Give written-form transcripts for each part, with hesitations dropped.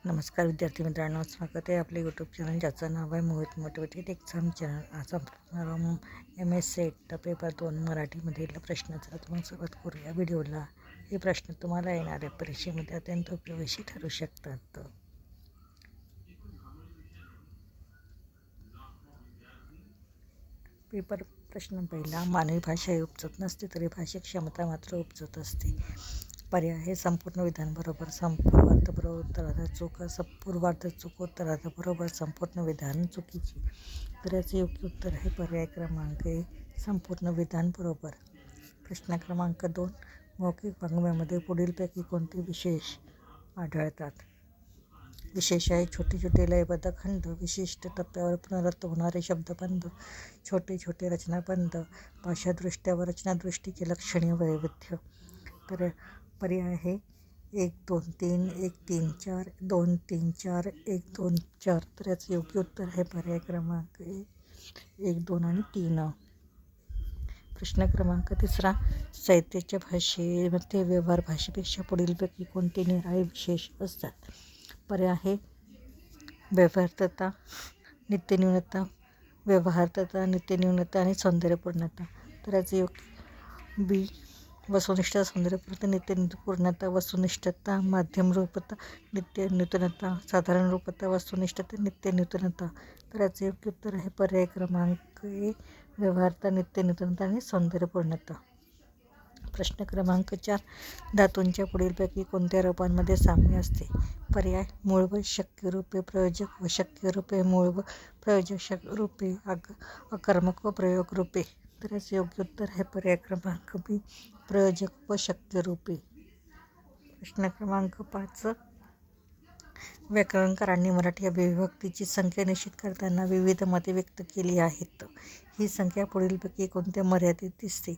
नमस्कार विद्यार्थी मित्रांनो, स्वागत आहे आपले यूट्यूब चॅनल ज्याचं नाव आहे मोहित मोटिवेटेड एक्झाम चॅनल. आज आपण MS सेट पेपर 2 मराठीमधील प्रश्नाचा मग सुरुवात करूया व्हिडिओला. हे प्रश्न तुम्हाला येणाऱ्या परीक्षेमध्ये अत्यंत उपयोगी ठरू शकतात. पेपर प्रश्न पहिला, मानवी भाषा ही उपजत नसते तरी भाषिक क्षमता मात्र उपजत असते. पर्याय आहे संपूर्ण विधान बरोबर, पूर्वार्ध बरोबर, उत्तरार्ध चूक, पूर्वार्ध चूक, उत्तरार्ध बरोबर, संपूर्ण विधान चुकीची. तर याचे योग्य उत्तर आहे पर्याय क्रमांक ए, संपूर्ण विधान बरोबर. प्रश्न क्रमांक 2, मौखिक वाङ्मयामध्ये पुढीलपैकी कोणते विशेष आढळतात? विशेष आहे छोटे छोटे लयबद्ध खंड, विशिष्ट टप्प्यावर पुनरुक्त होणारे शब्दबंध, छोटे छोटे रचनाबंध, भाषादृष्ट्या व रचनादृष्टीचे लक्षणीय वैविध्य. तर पर्याय आहे 1, 2, 3, 1, 3, 4, 2, 3, 4, 1, 2, 4. तर याचं योग्य उत्तर आहे पर्याय क्रमांक 1, 2 आणि 3. प्रश्न क्रमांक 3, साहित्याच्या भाषेमध्ये व्यवहार भाषेपेक्षा पुढीलपैकी कोणते निराळे विशेष असतात? पर्याय आहे व्यवहार्यता, नित्यन्यूनता, व्यवहार्यता, नित्यन्यूनता आणि सौंदर्यपूर्णता. तर याचे योग्य बी, वस्तुनिष्ठता, सौंदर्यपूर्णता, नित्यपूर्णता, वस्तुनिष्ठता, माध्यमरूपता, नित्यनूतनता, साधारण रूपता, वस्तुनिष्ठता, नित्यनूतनता. तर याचे योग्य उत्तर आहे पर्याय क्रमांक ए, व्यवहार्यता, नित्यनूतनता आणि सौंदर्यपूर्णता. प्रश्न क्रमांक 4, धातूंच्या पुढीलपैकी कोणत्या रूपांमध्ये साम्य असते? पर्याय मूळ व शक्य रूपे, प्रयोजक व शक्य रूपे, मूळ व प्रयोजक रूपे, अकर्मक व प्रयोग रूपे. तर याचे योग्य उत्तर आहे पर्याय क्रमांक बी, प्रयोजक व शक्य रूपे. प्रश्न क्रमांक 5, व्याकरणकारांनी मराठी अभिव्यक्तीची संख्या निश्चित करताना विविध मते व्यक्त केली आहेत. ही संख्या पुढीलपैकी कोणत्या मर्यादेत दिसते?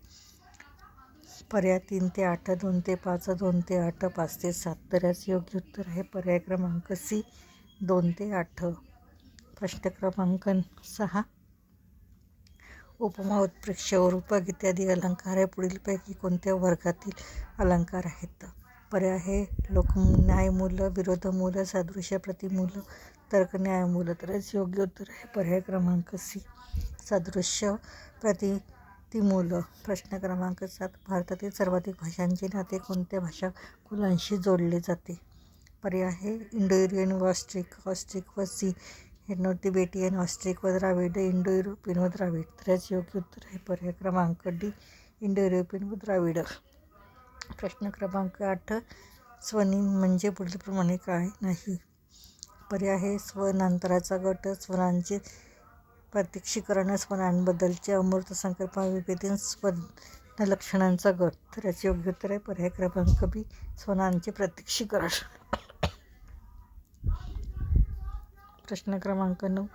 पर्याय 3 ते 8, 2 ते 5, 2 ते 8, 5 ते 7. तर याचे योग्य उत्तर आहे पर्याय क्रमांक सी, 2 ते 8. प्रश्न क्रमांक 6, उपमा, उत्प्रेक्षा, रूपक इत्यादी अलंकार हे पुढीलपैकी कोणत्या वर्गातील अलंकार आहेत? पर्याय आहे लोकन्यायमूल, विरोधमूल, सादृश्य प्रतिमूल, तर्कन्यायमूल. तर याचे योग्य उत्तर आहे पर्याय क्रमांक सी, सादृश्य प्रतिमूल. प्रश्न क्रमांक 7, भारतातील सर्वाधिक भाषांचे नाते कोणत्या भाषाकुलांशी जोडले जाते? पर्याय आहे इंडो युरोपियन व ऑस्ट्रिक व सी, इंडो तिबेटियन, ऑस्ट्रिक व द्राविड, इंडो युरोपियन व द्राविड. तर याचे योग्य उत्तर आहे पर्याय क्रमांक डी, इंडो युरोपियन व द्राविड. प्रश्न क्रमांक 8, स्वनिम म्हणजे पुढीलप्रमाणे काय नाही? पर्याय आहे स्वनांतराचा गट, स्वरांचे प्रत्यक्षीकरण, स्वरांबद्दलचे अमूर्त संकल्पविभेदन, स्वनलक्षणांचा गट. तर याचे योग्य उत्तर आहे पर्याय क्रमांक बी, स्वनांचे प्रत्यक्षीकरण. प्रश्न क्रमांक 9,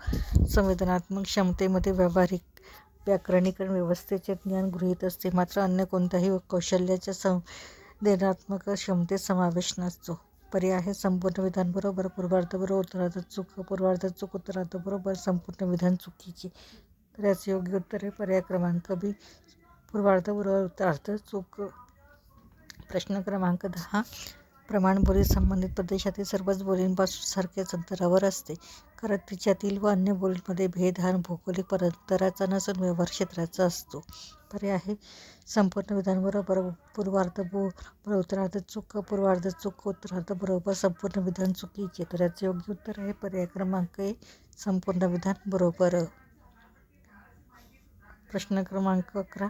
संवेदनात्मक क्षमतेमध्ये व्यावहारिक व्याकरणीकरण व्यवस्थेचे ज्ञान गृहीत असते, मात्र अन्य कोणत्याही कौशल्याच्या संवेदनात्मक क्षमतेत समावेश नसतो. पर्याय आहे संपूर्ण विधान बरोबर, पूर्वार्ध बरोबर, उत्तरार्ध चूक, पूर्वार्ध चूक, उत्तरार्ध बरोबर, संपूर्ण विधान चुकीचे. तर याचे योग्य उत्तर आहे पर्याय क्रमांक बी, पूर्वार्ध बरोबर, उत्तरार्ध चूक. प्रश्न क्रमांक 10, प्रमाण बोली संबंधित प्रदेशातील सर्वच बोलींपासून सारख्याच अंतरावर असते, कारण तिच्यातील व अन्य बोलींमध्ये भेद हा भौगोलिक अंतराचा नसून व्यवहार क्षेत्राचा असतो. पर्याय आहे संपूर्ण विधान बरोबर, पूर्वार्ध बरोबर, उत्तरार्ध चूक, पूर्वार्ध चूक, उत्तरार्ध बरोबर, संपूर्ण विधान चुकीचे. तर याचे योग्य उत्तर आहे पर्याय क्रमांक ए, संपूर्ण विधान बरोबर. प्रश्न क्रमांक 11,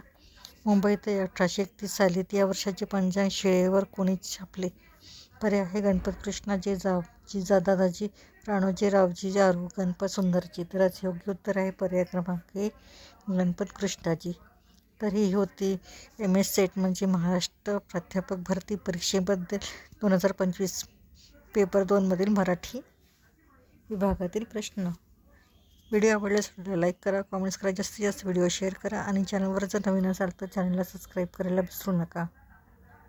मुंबईत 1831 साली या वर्षाचे पंचांग शिळेवर कोणी छापले? पर्याय आहे गणपत कृष्णा दादाजी राणोजी रावजी आरू गणपत सुंदरजी. तर याचे योग्य उत्तर आहे पर्याय क्रमांक ए, गणपत कृष्णाजी. तर ही होती MS सेट म्हणजे महाराष्ट्र प्राध्यापक भरती परीक्षेबद्दल 2025 पेपर 2 मधील मराठी विभागातील प्रश्न. व्हिडिओ आवडल्यास लाईक करा, कॉमेंट्स करा, जास्तीत जास्त व्हिडिओ शेअर करा आणि चॅनलवर जर नवीन असाल तर चॅनलला सबस्क्राईब करायला विसरू नका.